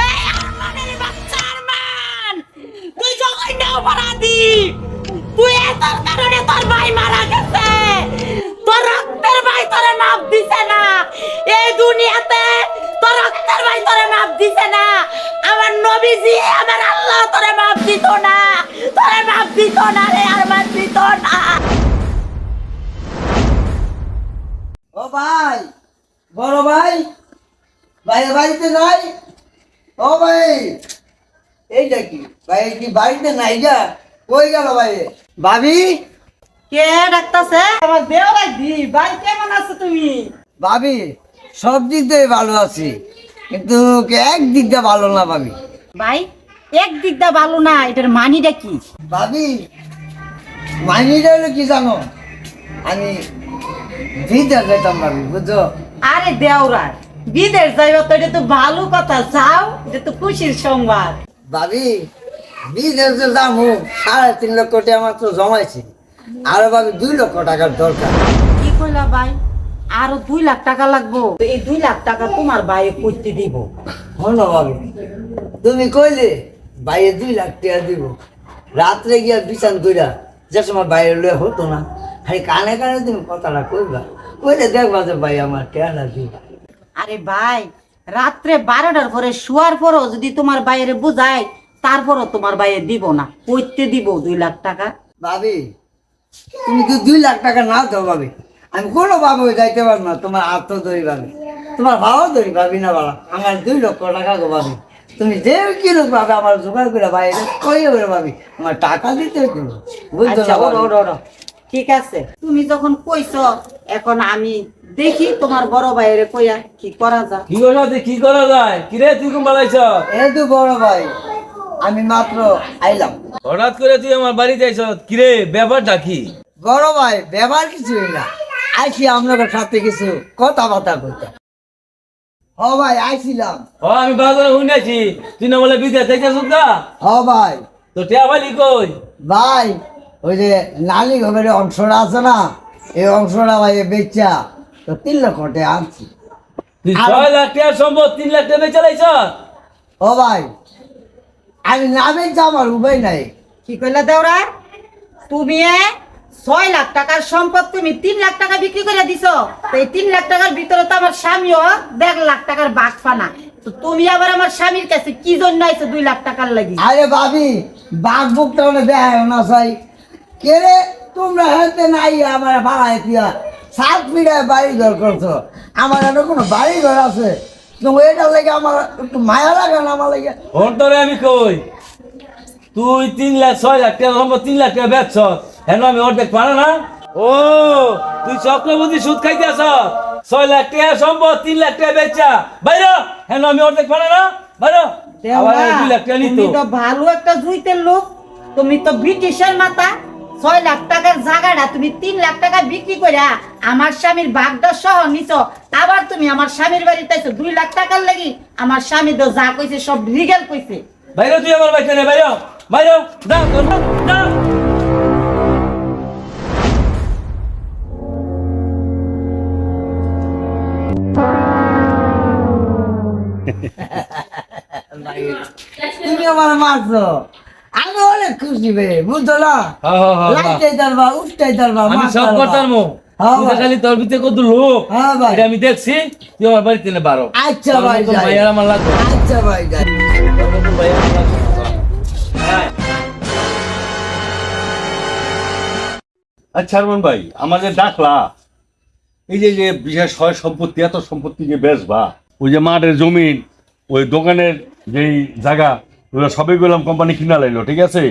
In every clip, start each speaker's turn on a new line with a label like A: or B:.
A: এই আরমানের বাচ্চা আরমান, তুই জঘন্য অপরাধী। তুই এতর কারণে তোর ভাই মারা গেছে। তোর রক্তের ভাই তোরে মাপ দিছে না। এই দুনিয়াতে তোর রক্তের ভাই তোরে মাপ দিছে না। আমার নবীজি, আমার আল্লাহ তোরে মাপ দিত না। তোরে মাপ দিত না রে, আরমান দিত না।
B: ও ভাই, বড় ভাই, ভাইয়ের বাড়িতে নাই? ও ভাই, এইটা কি ভাই, কি বাড়িতে নাই? যা কই গেল ভাই? ভাবি,
A: কে ডাকতাছে? আমার দেওরাই দি। ভাই কেমন আছো তুমি?
B: ভাবি সব দিক দিয়ে ভালো আছি, কিন্তু এক দিক দিয়ে ভালো না ভাবি।
A: ভাই একদিক দা ভালো না, এটার মানিটা কি?
B: ভাবি মাইনিটা হলো কি জানো? আমি বিদেশ যেতাম ভাবি, বুঝছো?
A: আরে দেওরার বিদেশ যাইবা তো এটা তো ভালো কথা। চাও, এটা তো খুশির সংবাদ।
B: ভাবি বিদেশ যে যাবো, 3.5 লক্ষ টাকা মাত্র জমাইছি, আরো ভাবি 2 লক্ষ টাকার দরকার।
A: কি কইলা ভাই? আরো 2 লাখ টাকা লাগবো? তো এই 2 লাখ টাকা তোমার ভাই করতে দিব।
B: হলো ভাবি, তুমি কইলে বাইরে 2 লাখ টাকা দিব, রাত্রে গিয়া বিছান কইরা যে সময় বাইরে লয়ে হতো না, খালি কানে কানে তুমি কথাটা কইবা, কইলে দেখবা যে ভাই আমার টাকা দিবা।
A: আরে ভাই, রাত্রে 12টার পরে শোয়ার পরও যদি তোমার বাইরে বুঝায়, তারপরও তোমার বাইরে দিব না। কইতে দিব 2 লাখ টাকা।
B: ভাবি তুমি তো 2 লাখ টাকা না দাও ভাবি, আমি কোনো ভাবে যাইতে পারবো না। তোমার হাত তো ধরি ভাবি, তোমার ভাও ধরি ভাবি না বাবা, আমার 2 লক্ষ টাকা গো ভাবি। তুমি যে কি লোক ভাবে আমার জোগাড় করে বাইরে কই করে ভাবি, আমার টাকা দিতে করবো, বুঝছো
A: আচ্ছা,
B: না ভাবি?
A: ওরো। ঠিক আছে, তুমি যখন কইছো, এখন আমি দেখি তোমার বড় ভাইয়ের কইয়া কি করা যায়।
C: কি করা যায়? কিরে তুই কোন বালাইছ?
B: এই তো বড় ভাই, আমি মাত্র আইলাম।
C: হঠাৎ করে তুই আমার বাড়িতে আইছ, কিরে ব্যাপারটা কি?
B: বড় ভাই ব্যবহার কিছুই না, আইসি আপনাদের সাথে কিছু কথাবার্তা করতে। হ ভাই আইছিলাম।
C: আমি বাজারে শুনেছি তুই না বলে বিদেশ থেকে সুদ্ধা।
B: হ ভাই।
C: তো টিয়া বালি কই?
B: ভাই ওই যে নালি ঘরের অংশটা আছে না, এই অংশটা ভাই বেচা তো 3 লক্ষ টাকা আনছি।
C: তুই 6 লাখ টাকার সম্পদ 3 লাখ টাকা চালাইছ?
B: ও ভাই আমি না বেচা, আমার উপায় নাই।
A: কি কইলা দেওরা? তুমি 6 লাখ টাকার সম্পদ তুমি 3 লাখ টাকা বিক্রি করে দিছো। তো এই 3 লাখ টাকার ভিতরে তো আমার স্বামীও 1.5 লাখ টাকার বাগ ফানা। তো তুমি আবার আমার স্বামীর কাছে কি জন্য আইছো 2 লাখ টাকার লাগি?
B: আরে ভাবি বাঘ বুকটা মানে দেখায় না চাই কে রে, তোমরা হাতে নাই আমার ভাড়া দিয়া 7 ফিটায় বাড়ি ঘর করছো, আমার এত কোনো বাড়ি ঘর আছে? তুমি এটা লেগে আমার একটু মায়া লাগে না? আমার লেগে
C: অন্তরে আমি কই তুই 6 লাখ টাকা সম্পদ 3 লাখ টাকা বেচছ, হেন আমি অর্ধেক পারে না? ও তুই চক্রবর্তী সুদ খাইতে আস, 6 লাখ টাকা সম্পদ 3 লাখ টাকা বেচা বাইরে, হেন আমি অর্ধেক পারে না? বাইরে আবার 2 লাখ টাকা নিত।
A: তুমি তো ভালো একটা জুইতের লোক, তুমি তো ব্রিটিশের মাথা। 6 লাখ টাকার জায়গাটা তুমি 3 লাখ টাকা বিক্রি করে আমার স্বামীর ভাগটা সহ নিছো। আবার তুমি আমার স্বামীর বাড়িতে আইছো 2 লাখ টাকার লাগি। আমার স্বামী তো যা কইছে সব লিগ্যাল কইছে।
C: বাইরে তুই আমার বাইতে নে, বাইরে বাইরে যা তোর যা।
B: তুমি আমার মারছো, আমি অনেক খুশি বে, বুঝছো না?
C: হ্যাঁ।
B: লাইটাই ধরবা, উঠটাই ধরবা,
C: আমি
B: মাছ
C: সব
B: ধরবা।
C: করতাম মো,
B: হ্যাঁ
C: তুই
B: ভাই।
C: খালি তোর ভিতরে কত লোক
B: হ্যাঁ ভাই।
C: এটা আমি দেখছি। তুই আমার বাড়িতে নে বারো।
B: আচ্ছা
C: তোর
B: ভাই
C: মতন
B: যাই।
C: ভাইয়ার আমার লাগবে।
B: আচ্ছা ভাই যাই।
C: তোর মতন ভাইয়ার আমার লাগবে। হ্যাঁ।
D: আচ্ছা আরমান ভাই, আমাদের ডাকলা এই যে যে বিশেষ হয় সম্পত্তি, এত সম্পত্তি যে বেচবা, ওই যে মাঠের জমিন, ওই দোকানের যেই জায়গা, ওগুলো সবই গেলাম কোম্পানি কিনা লাইলো, ঠিক আছে?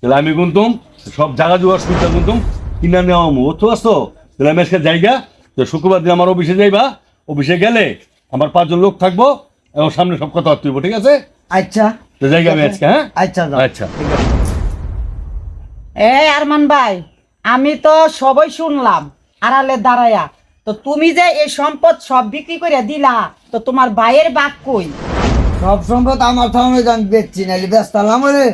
D: তাহলে আমি গুনতুম সব জায়গা জোগাড় সুবিধা গুনতুম কিনা নেওয়া তো আসতো। তাহলে আমি আজকে জায়গা তো শুক্রবার দিন আমার অফিসে যাইবা, অফিসে গেলে আমার 5 জন লোক থাকবো এবং সামনে সব কথা তুইব, ঠিক আছে?
B: আচ্ছা
D: তো জায়গা আমি আজকে, হ্যাঁ
B: আচ্ছা যাও।
D: আচ্ছা ঠিক আছে।
A: এই আরমান ভাই, আমি তো সবই শুনলাম আড়ালে দাঁড়ায়া। তো তুমি যে এই সম্পদ সব বিক্রি করে দিলা, তো তোমার ভাইয়ের বাগ কই?
B: সব সম্পদ আমার সামনে যান বেচছি, নাহলে ব্যস্ত হলাম রে।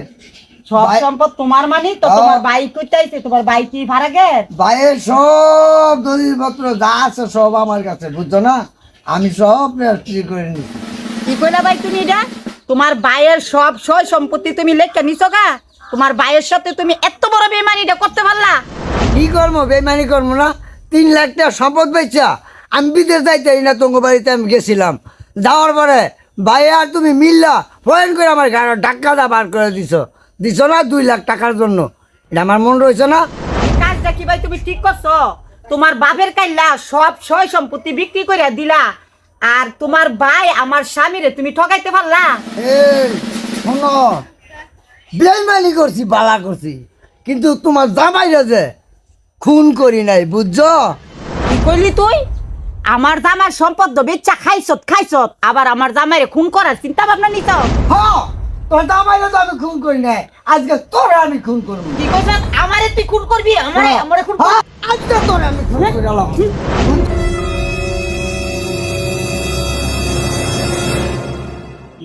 A: সব
B: ভাই-
A: সম্পদ তোমার মানি তো? তোমার ভাই কইতে আইছে, তোমার ভাই কি ভাড়া গের?
B: ভাইয়ের সব দলিলপত্র যা আছে সব আমার কাছে, বুঝছো না? আমি সব রেজিস্ট্রি করে নিছি।
A: কি কইলা ভাই তুমি এটা? তোমার ভাইয়ের সব সয় সম্পত্তি তুমি লেখা নিছো গা? তোমার ভাইয়ের সাথে তুমি এত বড় বেইমানিটা করতে পারলা?
B: কি করবো, বেমানি করবো না? 3 লাখ টাকা সম্পদ বেচা আমি বিদেশ যাইতেই না, তোমার বাড়িতে আমি গেছিলাম। যাওয়ার পরে ভাই আর তুমি মিললা ফোন করে আমার গাড়ি ডাক্কাটা বার করে দিছো না 2 লাখ টাকার জন্য। এটা আমার মন রয়েছে না?
A: এই কাজটা কি ভাই তুমি ঠিক করছো? তোমার বাপের কাইল্লা সব সয় সম্পত্তি বিক্রি করে দিলা, আর তোমার ভাই আমার স্বামীরে তুমি ঠকাইতে পারলা?
B: এই শোনো, বেমানি করছি, বালা করছি, কিন্তু তোমার জামাইরা যে খুন করি নাই, বুঝছো?
A: কি কইলি তুই? আমার জামার সম্পদ বেচা খাইছত আবার আমার জামাইরে খুন করার চিন্তা ভাবনা নিছ?
B: হ্যাঁ, তোমার জামাইরা তো আমি খুন করি নাই, আজকে তোরা আমি খুন করবো।
A: কি কইছ? আমারে তুই খুন করবি? আমারে খুন
B: হ্যাঁ, আজকে তোরা আমি খুন করে গেলাম।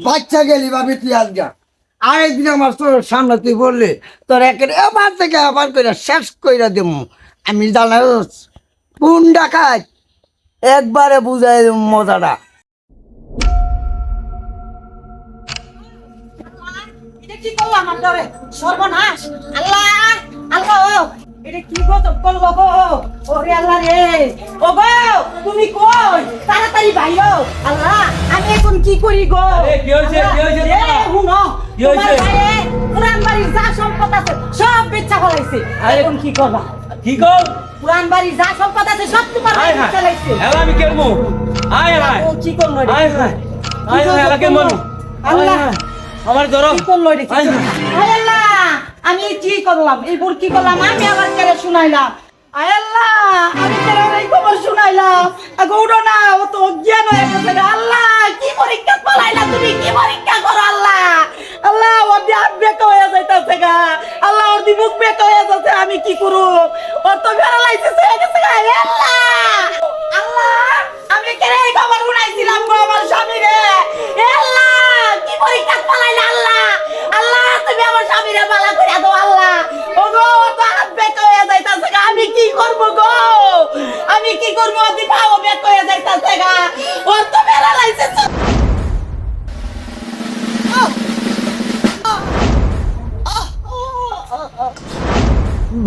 B: বাচ্চা গেলি ভাবি তুই আজকে, আরেকদিন আমার তোর সামনে তুই বললি তোর একের এবার থেকে আবার করে শেষ কইরা দেব আমি। জানা কোন ডাকাত একবারে বুঝাই দেব মজাটা।
A: এটা কি করলাম আপনারে? সর্বনাশ! আল্লাহ আল্লাহ, এটা কি গজব করলো গো? ওরে আল্লাহ রে! ও গো, তুমি কই? তাড়াতাড়ি বাইরো। আল্লাহ, আমি এখন কি করি গো?
C: আরে, কি হইছে? কি হইছে
A: এ,
C: তোমার?
A: হুনো,
C: কি হইছে?
A: তোমার গায়ে পুরান বাড়ির যা সম্পদ আছে সব বেচা ফলাইছে।
C: আরে,
A: এখন কি করবা?
C: কি কর?
A: পুরান বাড়ির যা সম্পদ আছে সব তোমার
C: আয়
A: গায়ে
C: হায়,
A: ফলাইছে।
C: এলা আমি কেরমু? আয় হায়,
A: ও কি করলো এটা?
C: আয় হায়, আয় হায়, এলা কেমন?
A: আল্লাহ,
C: আমার ধরো।
A: কি করলো এটা?
C: আয় হায়।
A: আয় আল্লাহ, আমি কি করলাম? এই বুড় কি করলাম? আমি আবার কেড়ে শুনাইলাম। আয় আল্লাহ, আমি কেড়ে এই খবর শুনাইলাম। গৌড় না, ও তো অজ্ঞান হয়ে গেছে রে। আল্লাহ, কি পরীক্ষা পালাইলা তুমি? কি পরীক্ষা করো আল্লাহ? আল্লাহ, ওর দিয়ে হাত বেঁকা হয়ে যাইতেছে গা। আল্লাহ, ওর দিয়ে মুখ বেঁকা হয়ে যাচ্ছে। আমি কি করু? ওর তো প্যারালাইসিস হয়ে গেছে গা। এ আল্লাহ, আল্লাহ, আমি কেড়ে এই খবর শুনাইছিলাম গো আমার স্বামী রে। এ আল্লাহ, কি পরীক্ষা পালাইলা আল্লাহ? আল্লাহ, তুমি আমার স্বামীরে বালা করে দাও আল্লাহ। ও গো, ও তো হাত বেঁকা হয়ে যাইতেছে গা। আমি কি করবো গো? আমি কি করবো? ওদি পাও বেঁকা হয়ে যাইতেছে গা। ওর তো প্যারালাইসিস।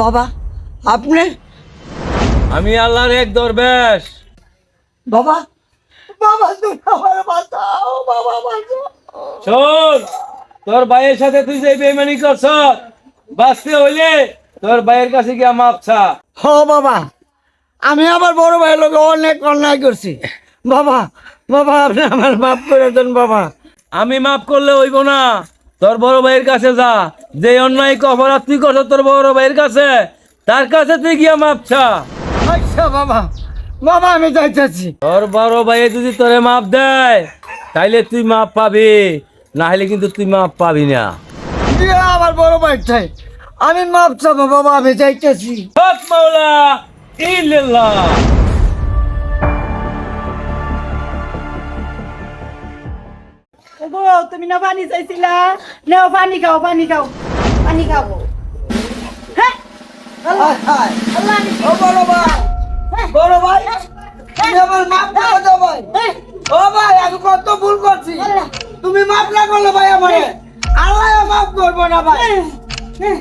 B: বাবা আপনি?
C: আমি আল্লাহর এক দরবেশ।
B: বাবা, বাবা তুমি আমার বাঁচাও, বাবা বাঁচাও।
C: শোন, তোর ভাইয়ের সাথে তুই যে বেইমানি করছ, বাঁচতে হইলে তোর ভাইয়ের কাছে গিয়া মাপ চা।
B: হ বাবা, আমি আমার বড় ভাইয়ের লোক অনেক অন্যায় করছি। বাবা, বাবা আপনি আমার মাফ করে দেন বাবা।
C: আমি মাফ করলে হইব না, তোর বড় ভাইয়ের কাছে যা। যে অন্যায় অপরাধ তুই করছ তোর বড় ভাইয়ের কাছে, তার কাছে তুই গিয়া মাপ চা।
B: আচ্ছা বাবা, বাবা আমি যাইতেছি।
C: তোর বড় ভাই যদি তোরে মাপ দেয় তাইলে তুই মাপ পাবি, না হলে কিন্তু তুই মাপ পাবি না।
B: দিয়ে আমার বড় ভাইটাই আমি মাপ চাবো বাবা, আমি যাইতেছি।
C: হক মাওলা ইল্লাল্লাহ।
A: ও গো, তুমি না পানি চাইছিলা? নাও পানি খাও, পানি খাও, পানি খাবো। হ্যাঁ, আল্লাহ,
B: হায়,
A: আল্লাহ, আমি
B: ও বড় ভাই, বড় ভাই তুমি আমার মাপ করে দাও ভাই।
A: হ্যাঁ,
B: ও ভাই আমি কত ভুল করছি,
A: আল্লাহ,
B: তুমি মাপ না করলে ভাই আমারে আল্লাহ মাফ করবো না ভাই।
A: হ্যাঁ।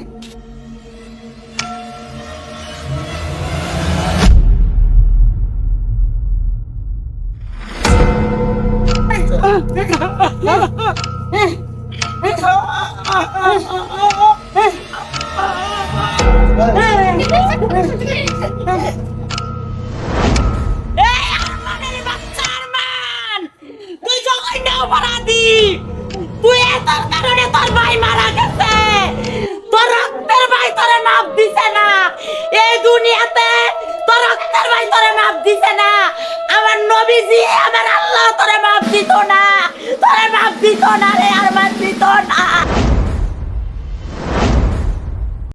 A: এই আরমানের বাচ্চা আরমান, তুই জঘন্য অপরাধী। তুই এতর কারণে তোর ভাই মারা গেছে। তোর রক্তের ভাই তোরে মাপ দিছে না। এই দুনিয়াতে তোর রক্তের ভাই তোরে মাপ দিছে না। আমার নবীজি, আমার আল্লাহ তোরে মাপ দিত না। তোরে মাপ দিত না রে, আরমান দিত না।